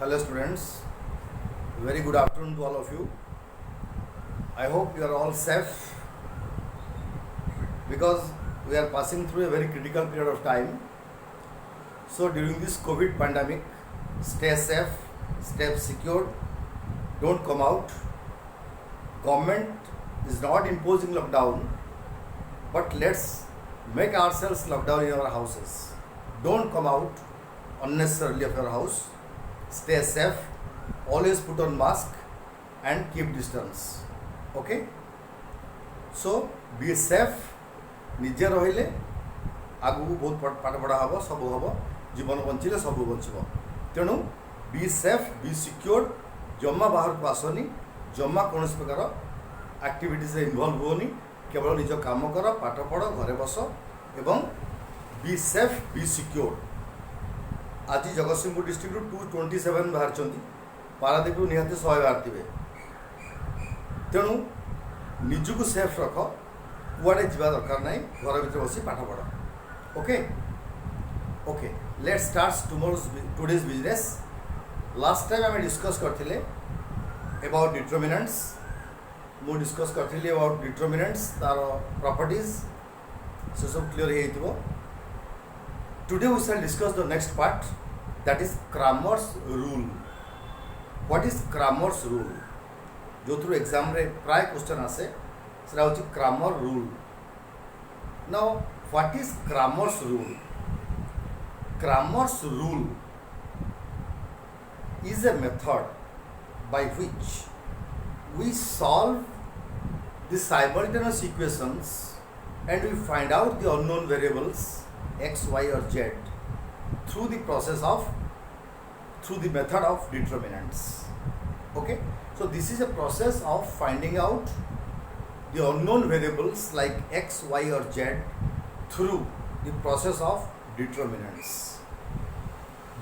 Hello students, very good afternoon to all of you. I hope you are all safe because we are passing through a very critical period of time. So during this COVID pandemic, stay safe, stay secured, don't come out. Government is not imposing lockdown, but let's make ourselves lockdown in our houses. Don't come out unnecessarily of your house. Stay safe, always put on mask and keep distance. Okay? So be safe. ନିଜେ ରହିଲେ ଆଗକୁ ବହୁତ ପାଠ ପଢ଼ା ହେବ, ସବୁ ହେବ, ଜୀବନ ବଞ୍ଚିଲେ ସବୁ ବଞ୍ଚିବ। ତେଣୁ ବି ସେଫ୍, ବି ସିକ୍ୟୋର୍ଡ, ଜମା ବାହାରକୁ ଆସନି, ଜମା କୌଣସି ପ୍ରକାର ଆକ୍ଟିଭିଟିଜ୍ରେ ଇନଭଲ୍ଭ ହୁଅନି, କେବଳ ନିଜ କାମ କର, ପାଠ ପଢ଼, ଘରେ ବସ ଏବଂ ବି ସେଫ୍, ବି ସିକ୍ୟୋର୍ଡ। ଆଜି ଜଗତସିଂହପୁର ଡିଷ୍ଟ୍ରିକ୍ଟରୁ 227 ବାହାରିଛନ୍ତି, ପାରାଦୀପରୁ ନିହାତି 100 ବାହାରିଥିବେ। ତେଣୁ ନିଜକୁ ସେଫ୍ ରଖ, କୁଆଡ଼େ ଯିବା ଦରକାର ନାହିଁ, ଘର ଭିତରେ ବସି ପାଠ ପଢ଼। Okay, let start today's business. Last time ଆମେ ଡିସ୍କସ୍ କରିଥିଲେ ଏବାଉଟ୍ ଡିଟରମିନାଣ୍ଟସ୍। ମୁଁ ଡିସ୍କସ୍ କରିଥିଲି ଏବାଉଟ୍ ଡିଟରମିନାଣ୍ଟସ୍, ତା'ର ପ୍ରପର୍ଟିଜ୍, ସେସବୁ କ୍ଲିୟର୍ ହେଇଯାଇଥିବ। Today we shall discuss the next part, that is Cramer's rule. What is Cramer's rule? जो थ्रू एग्जाम रे प्राय क्वेश्चन आसे सेटा होची Cramer rule. Now what is Cramer's rule? Cramer's rule is a method by which we solve the simultaneous equations and we find out the unknown variables x, y or z through the method of determinants. Okay, so this is a process of finding out the unknown variables like x, y or z through the process of determinants.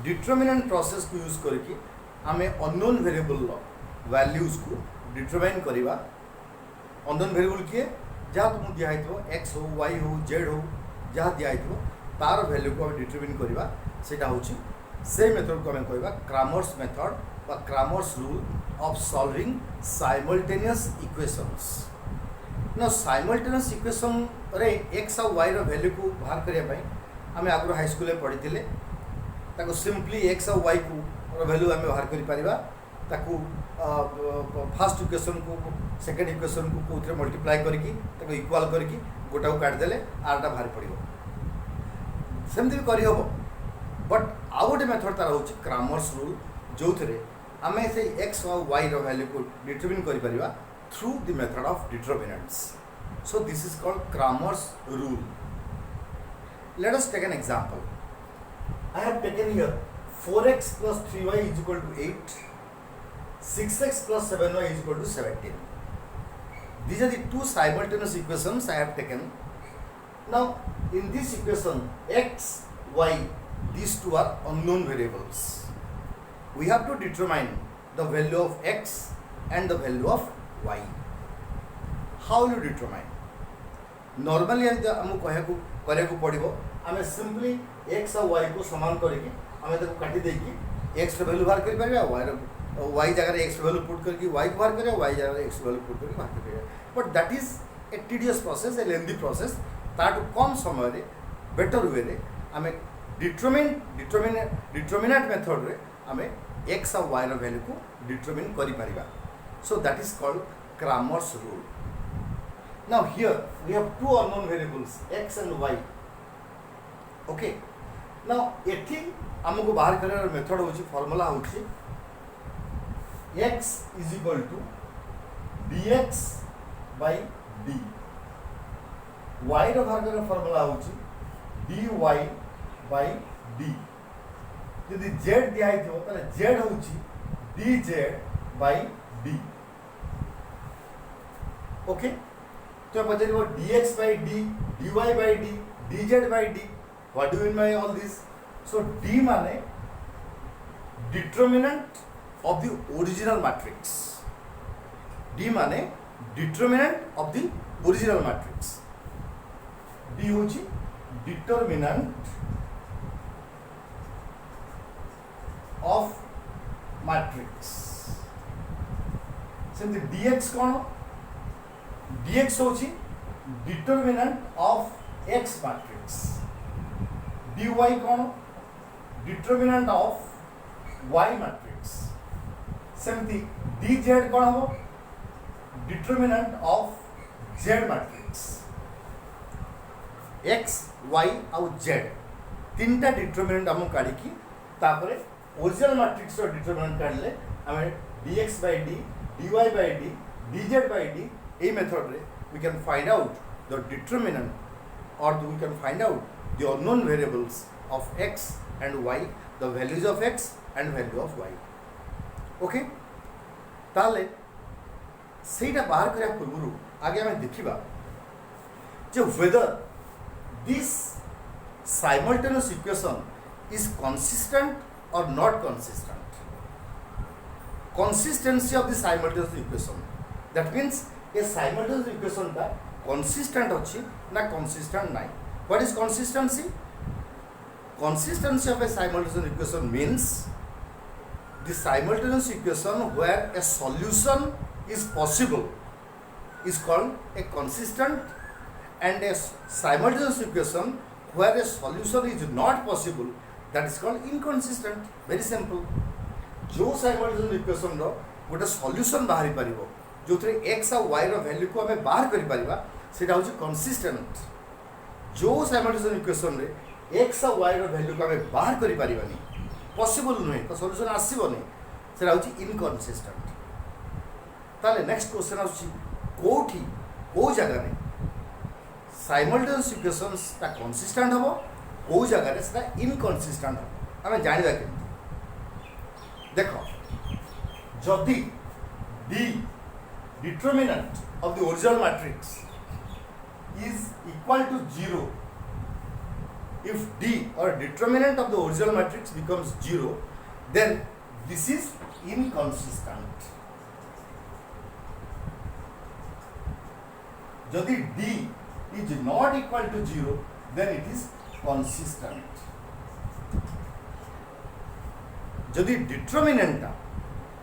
Determinant process को use करके हमें unknown variable values को determine करिवा। unknown variable किए जहाँ तुम दिया है तो x हो, y हो, z हो, जहाँ दिया है तो तार वैल्यू को हम डिटरमिन करवा, सेटा होची से मेथड को हम कहबा Cramer's मेथड बा Cramer's rule of solving simultaneous equations. ना साइमल्टेनियस इक्वेशन रे x और y रो वैल्यू को बाहर करिया पई हमें आगु हाई स्कूल में पढ़िथिले। ताको सिंपली x और y को रो वैल्यू हमें बाहर करि परिबा। ताको फर्स्ट इक्वेशन को सेकंड इक्वेशन को कोथरे मल्टीप्लाई करके ताको इक्वल करके गोटा को काट देले आरटा बाहर पड़िबो। सेमती भी करहब, बट आउ गोटे मेथड तार होची Cramer's रूल, जो थे आम से एक्स और वाई रो वैल्यू को डिटरमिन करिपरिबा through the method of determinants. So this is called Cramer's rule. Let us take an example. I have taken here 4x plus 3y is equal to 8, 6x plus 7y is equal to 17. These are the two simultaneous equations I have taken. Now in this equation x, y, these two are unknown variables. We have to determine the value of x and the value of y. How you determine? Normally हमको कहया को पड़िबो, हमें simply x और y को समान करके हमें ताको काटी देकी x रो वैल्यू बाहर करि परबा, y जगह x रो वैल्यू पुट करके y को बाहर करिया, y जगह x रो वैल्यू पुट करके बाहर करिया। But that is a tedious process, a lengthy process. ताटू कम समय रे बेटर वे रे आमे डिटरमिनेंट मेथड रे आमे x और y रो वैल्यू को डिटरमिन करि परिबा। So that is called Cramer's rule. Now here we have two unknown variables x and y. Okay, now एठी हमको बाहर करने मेथड होची, फार्मूला होची x is equal to dx by d, y रो बाहर करने फार्मूला होची dy by d। यदि z दिया है तो ताले z होची dz by d। ओके, तो पचारिबो dx by d, dy by d, dz by d, what do you mean by all this? So d माने determinant of the original matrix, d माने determinant of the original matrix, d होची determinant of matrix सेमती dx कौन dx होची determinant of x matrix dy कौन determinant of y matrix सेमती dz कौन हो determinant of z matrix x y आउ z तीन टा डिटरमिनेंट हम काढी की तापरे ओरिजिनल मैट्रिक्स रो डिटरमिनेंट काढले हमें dx by d dy by d dz by d a method रे we can find out the determinant or we can find out the unknown variables of x and y, the values of x and value of y. Okay? ताले सेटा बाहर करिया पूर्व आगे हमें देखिबा जे whether this simultaneous equation is consistent or not consistent. Consistency of the simultaneous equation, that means a simultaneous equation ta consistent अच्छी ना consistent नहीं. What is consistency? Consistency of a simultaneous equation means the simultaneous equation where a solution is possible is called a consistent, and a simultaneous equation where a solution is not possible, that is called inconsistent. Very simple. जो simultaneous equation रो गोटे solution बाहरी परिबो जो थे x और y रो value को हमें बाहर करि परिबा सेटा होची consistent. जो simultaneous equation रे x और y रो वैल्यू को हमें बाहर करि परिबानी पॉसिबल नुहे तो सॉल्यूशन आसीबोनी सेटा होची inconsistent. ताले नेक्स्ट क्वेश्चन आछि कोठी को जगह रे साइमल्टेनियस इक्वेशंस ता कंसिस्टेंट हबो को जगह रे सेटा इनकंसिस्टेंट हबो हमें जानिबा के देखो जदि d determinant of the original matrix is equal to 0, if d or determinant of the original matrix becomes 0, then this is inconsistent. Jodi d is not equal to 0, then it is consistent. Jodi determinant ta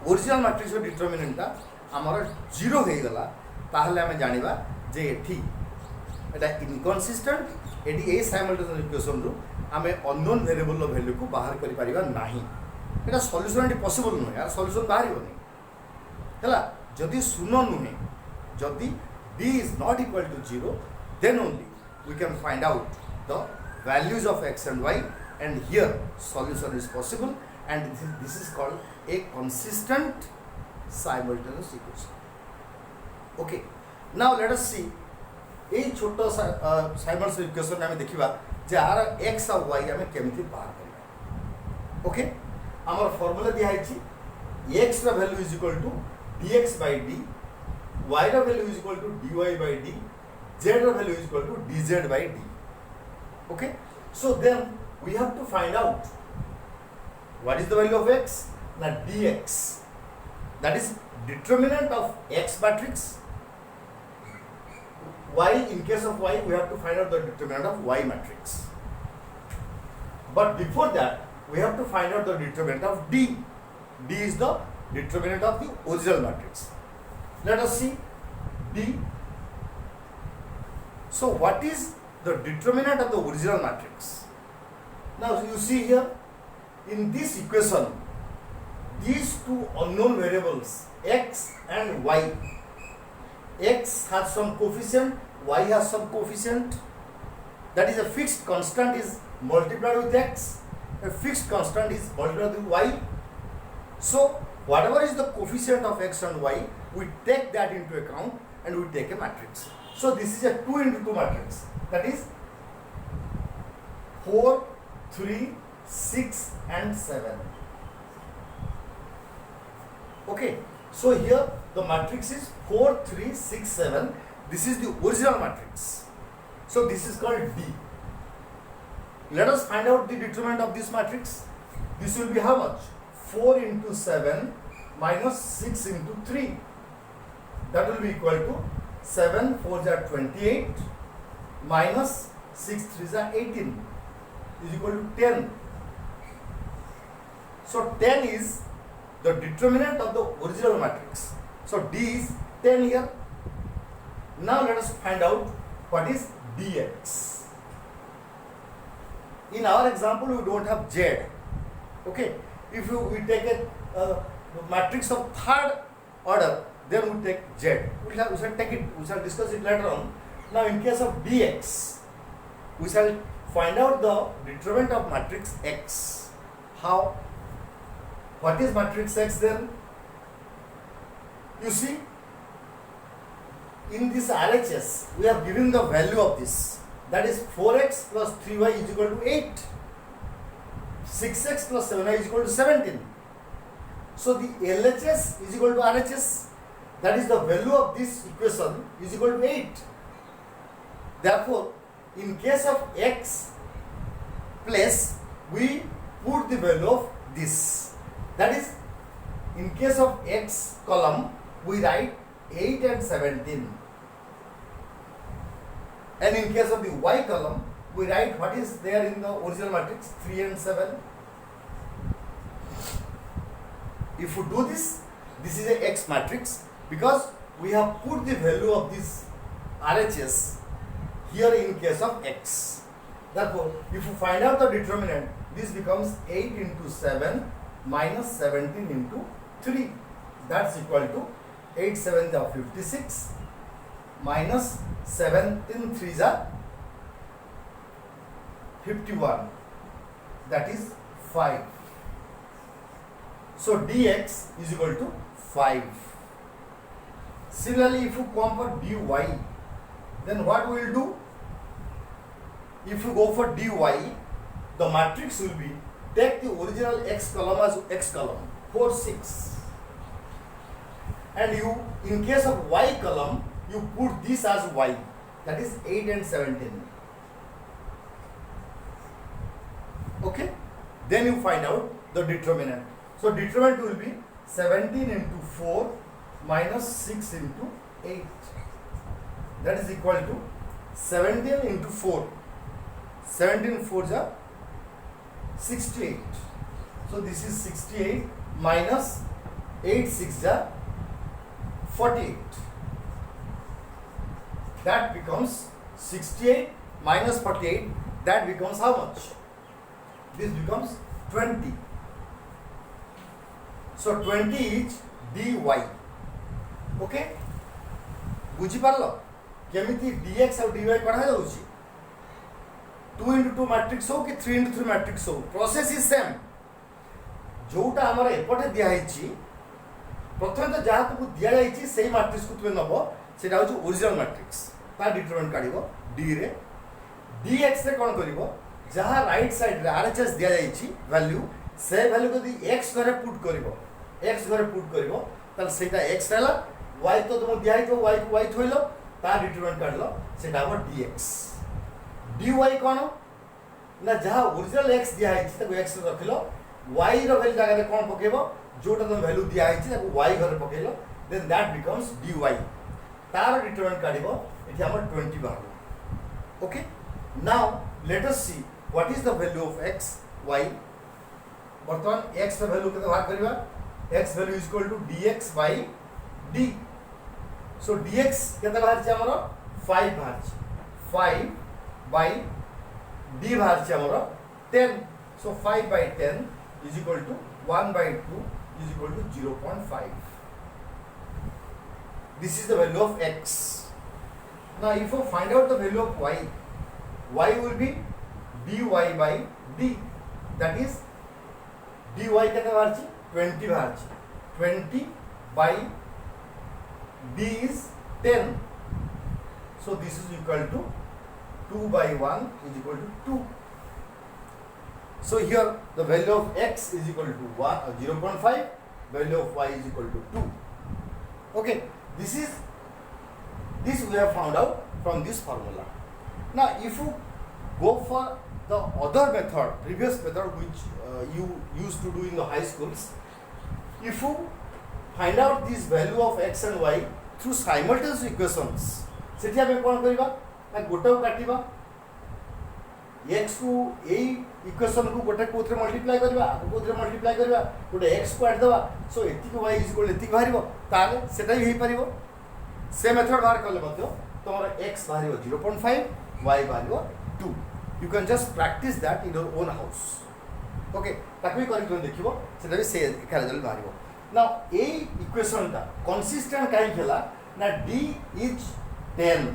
original matrix ro determinant ta हमारा 0 हो गला ताहले हमें जानिबा जे एठी एटा inconsistent eighty ए simultaneous equation रो हमें unknown variable रो value को बाहर करि परिबा नाही एटा सॉल्यूशन एटी पॉसिबल नो यार सॉल्यूशन बाहर होनी हला जदी शून्य नुहे जदी d is not equal to 0, then only we can find out the values of x and y, and here solution is possible, and this is called a consistent simultaneous equation. Okay, now let us see ए छोटो simultaneous equation हमें देखिबा जे are x और y हमें केमिति बाहर करबा. Okay हमर formula दिया है x रा value is equal to dx by d, y रा value is equal to dy by d, z रा value is equal to dz by d. Okay, so then we have to find out what is the value of x. Now dx, that is determinant of x matrix, while in case of y we have to find out the determinant of y matrix. But before that we have to find out the determinant of d. D is the determinant of the original matrix. Let us see d. So what is the determinant of the original matrix? Now you see here in this equation these two unknown variables x and y, x has some coefficient, y has some coefficient, that is a fixed constant is multiplied with x, a fixed constant is multiplied with y. So whatever is the coefficient of x and y, we take that into account and we take a matrix. So this is a 2 into 2 matrix, that is 4, 3, 6 and 7. Okay, so here the matrix is 4, 3, 6, 7. This is the original matrix. So this is called D. Let us find out the determinant of this matrix. This will be how much? 4 into 7 minus 6 into 3. That will be equal to 7 4s are 28 minus 6 3s are 18 is equal to 10. So 10 is the determinant of the original matrix. So D is 10 here. Now let us find out what is dx. In our example, we don't have z. Okay, if we take a matrix of third order, then we take z. We shall take it. We shall discuss it later on. Now, in case of dx, we shall find out the determinant of matrix X. How? What is matrix X then? You see, in this RHS, we have given the value of this. That is 4x plus 3y is equal to 8. 6x plus 7y is equal to 17. So the LHS is equal to RHS. That is the value of this equation is equal to 8. Therefore, in case of x place, we put the value of this. That is, in case of x column, we write 8 and 17. And in case of the y column, we write what is there in the original matrix, 3 and 7. If you do this, this is a X matrix because we have put the value of this RHS here in case of X. Therefore, if you find out the determinant, this becomes 8 into 7 minus 17 into 3. That's equal to 8 7s are 56 minus 17 3s are 51. That is 5. So dx is equal to 5. Similarly, if you come for dy, then what we will do? If you go for dy, the matrix will be, take the original x column as x column, 4 6, and you, in case of y column, you put this as y, that is 8 and 17. Okay, then you find out the determinant. So determinant will be 17 into 4 minus 6 into 8. That is equal to 17 into 4. 17 4s are 68. So this is 68 minus 8 6s are 48. That becomes 68 minus 48. That becomes how much? This becomes 20. So 20 is dy. Okay? बुझी पारलो केमिति dx और dy पढ़ा जाउची 2 into 2 matrix हो कि 3 into 3 matrix हो, process is same. जोटा हमर एपटे दिया हिची प्रथम तो जहाँ तुमको दिया जाइची सेही मैट्रिक्स को तुमे नबो, सेटा होची ओरिजिनल मैट्रिक्स. ता डिटरमिनेंट काढिबो d रे, dx रे कोन करिवो, जहाँ राइट साइड रे RHS दिया जाइची वैल्यू, से वैल्यू को दी x घरे पुट करिवो, x घरे पुट करिवो, ताल सेटा x रहला, y तो तुमको दिया हितो y को y थोइलो, ता डिटरमिनेंट काढलो, सेटा हो dx. dy कोन ना जहाँ ओरिजिनल x दिया हिची ताको x रे रखिलो, y रो वैल्यू जगह रे कोन पकेबो, जोटा तुम वैल्यू दिया हिची ताको y घरे पकेलो, देन दैट बिकम्स dy. तार डिटरमिनेंट काढिबो, एठी हमर 20 बाहर. Okay, now let us see what is the value of x y. बर्तमान x रो वैल्यू केते बाहर करबा, x value is equal to dx by d. So dx केते बाहर छै हमर 5 बाहर छै, 5 by d बाहर छै हमर 10. सो 5 by 10 is equal to 1 by 2 is equal to 0.5. This is the value of x. Now if you find out the value of y, y will be dy by d. That is dy केते बाहर छै 20 बाहर छै, 20 by d is 10. So this is equal to 2 by 1 is equal to 2. So here the value of x is equal to 0.5, value of y is equal to 2. Okay, this we have found out from this formula. Now if you go for the other method, previous method which you used to do in the high schools, if you find out this value of x and y through simultaneous equations, सेठी आमे कोन करिबा ना गोटा काटिबा, x को यही equation को गोटे कोथरे multiply करबा कोथरे multiply करबा गोटे एक्स को ऐड देबा सो एतिक वाई इज इक्वल एतिक बाहरिबो ताले सेटा भी हेई परिबो से मेथड बाहर करले मध्य तमरो एक्स बाहरिबो 0.5 वाई बाहरिबो 2 you can just practise that in your own house okay ताकि भी करी देखिबो सेटा भी से एका रिजल्ट बाहरिबो नाउ ए इक्वेशन ता कंसिस्टेंट काई खेला ना d इज 10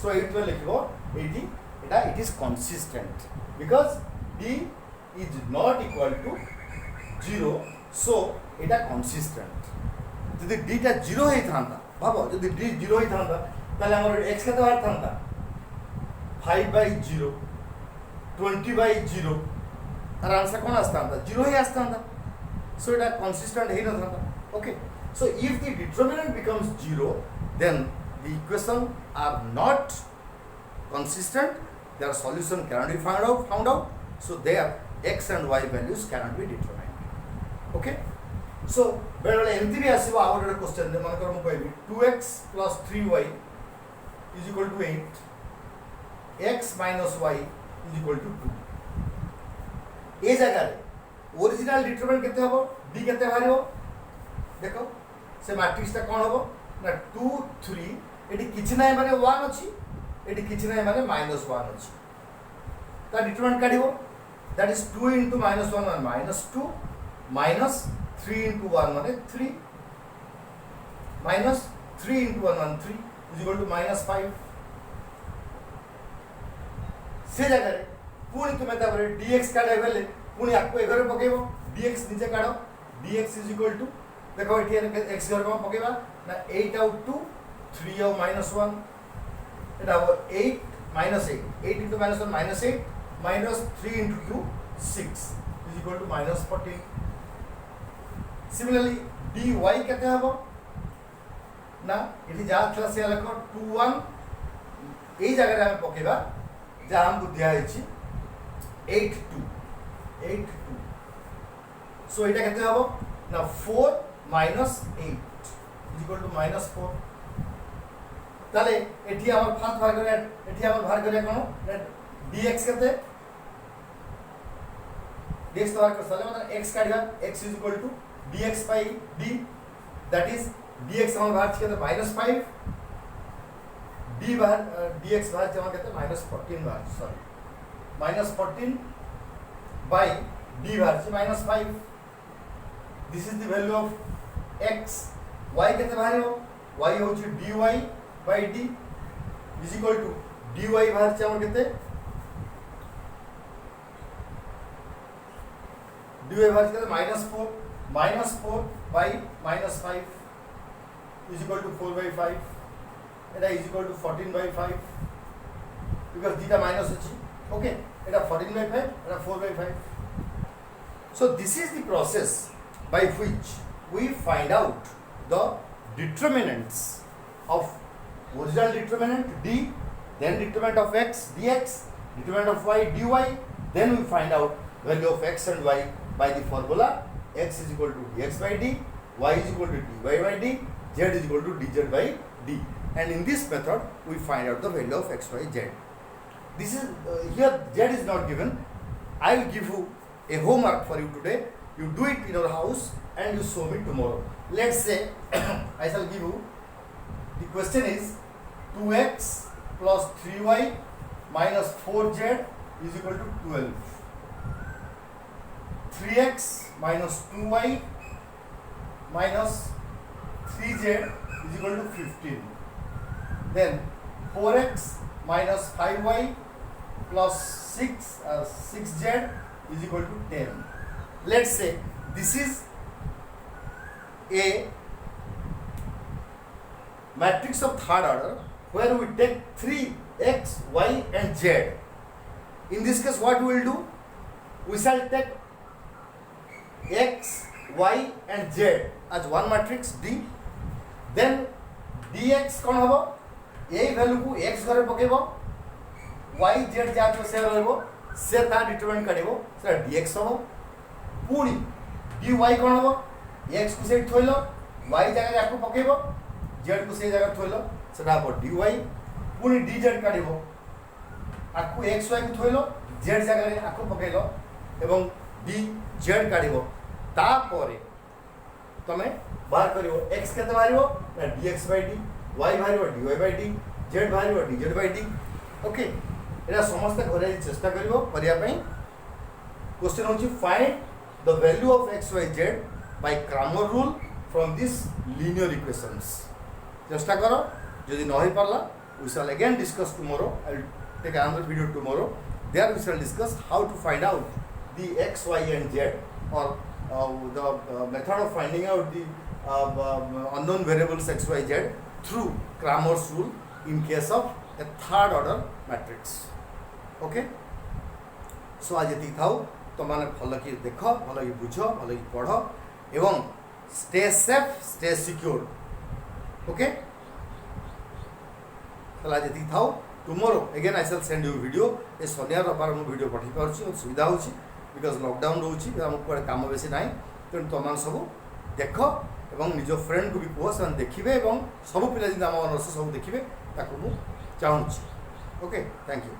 सो इट में लिखिबो एटी एटा it is consistent because d is not equal to 0 so এটা consistent যদি d টা 0 হই থানতা ভাবো যদি d 0 হই থানতা তাহলে আমার x কত বার থানতা 5/0 20/0 আর आंसर কোন আসতানতা 0 হই আসতানতা so এটা consistent হই না থানতা okay so if the determinant becomes 0 then the equation are not consistent their solution cannot be found out so their x and y values cannot be determined okay so बेले एमती भी आसीबो आ गोटे question दे मन कर म कहबी 2x + 3y = 8 x - y = 2 ए जगह रे ओरिजिनल डिटरमिनेंट केते हबो d केते बाहरिबो देखो से मैट्रिक्स ता कोन हबो ना 2 3 एटी किछ नै माने 1 अछि एटी किछ नै माने -1 अछि ता determinant काढिबो that is 2 into -1 and -2 minus 3 into 1 माने 3 minus 3 into 1 and 3 is equal to -5 से जगह रे पुणी तुमे ताबरे dx काढे बेले पुणी आको एघरे पकेबो dx नीचे काढो dx is equal to देखो एठी x घर को पकेबा ना 8 out to 3 out -1 Etah 8 -8 8 into -1 -8 minus 3 into 2 6 is equal to -14 similarly dy केते हबो ना एठी जा थला से लखो 2 1 एई जगह रे हम पकेबा जा हमको दिया हिची 8 2 सो एटा केते हबो ना 4 minus 8 is equal to -4 ताले एठी हमर फास्ट भाग करे एठी हमर भाग करे कोन dx केते dx तो बाहर कर साले मतलब x काढिबा x is equal to dx by d that is dx हम बाहर छिके तो -5 d बाहर dx बाहर जमा करते -14 बाहर सॉरी -14 by d बाहर से -5 this is the value of x y केते बाहर हो y हो छि dy by d is equal to dy बाहर से हम केते dy बाहर से -4 by -5 is equal to 4/5 এটা is equal to 14/5 because theta minus আছে okay এটা 14/5 এটা 4/5 so this is the process by which we find out the determinants of original determinant d then determinant of x dx determinant of y dy then we find out value of x and y by the formula x is equal to dx by d, y is equal to dy by d, z is equal to dz by d. And in this method, we find out the value of x, y, z. This is here z is not given. I will give you a homework for you today. You do it in your house and you show me tomorrow. Let's say I shall give you. The question is 2x plus 3y minus 4z is equal to 12. 3x minus 2y minus 3z is equal to 15. Then 4x minus 5y plus 6z is equal to 10. Let's say this is a matrix of third order where we take 3x, y and z. In this case what we will do? We shall take x, y and z as one matrix D. Then dx कौन होबो ए value को x घरे पकेबो y z जात से रहबो से ता determinant करिवो से dx होबो पूरी dy कौन होबो x को से थोइलो y जगह याको पकेबो z को से जगह थोइलो सेटा होबो dy पूरी dz काढिबो आकु xy को थोइलो जेड जगह आक पकईल एवं डी जेड काढ़ तापर तुम बाहर कर एक्स के बाहर ना D X by D Y बाहर D Y by D Z बाहर D Z by D okay यहाँ समस्ते घर चेष्टा करने क्वेश्चन हूँ find the value of X Y Z by Cramer rule from this linear equations चेष्टा कर जदि न हो पारला we shall again discuss tomorrow I will take another video tomorrow there we shall discuss how to find out the X Y and Z और the method of finding out the unknown variables x y z through Cramer's rule in case of a third order matrix okay so आज ये थाउ तो माने भल कि देख भल कि बुझ भल कि पढ़ एवं stay safe stay secure okay तो आज ये थाउ tomorrow again I shall send you video ए शनिवार रविवार मु वीडियो पठाई पारछि सुविधा होछि बिकज लॉकडाउन रोचे कुआडे काम बेसी ना तेणु तुम सब देख और निज फ्रेंड को भी कह से देखिए और सब पिला आम सब देखिए ताकू चाहूँगी ओके थैंक यू।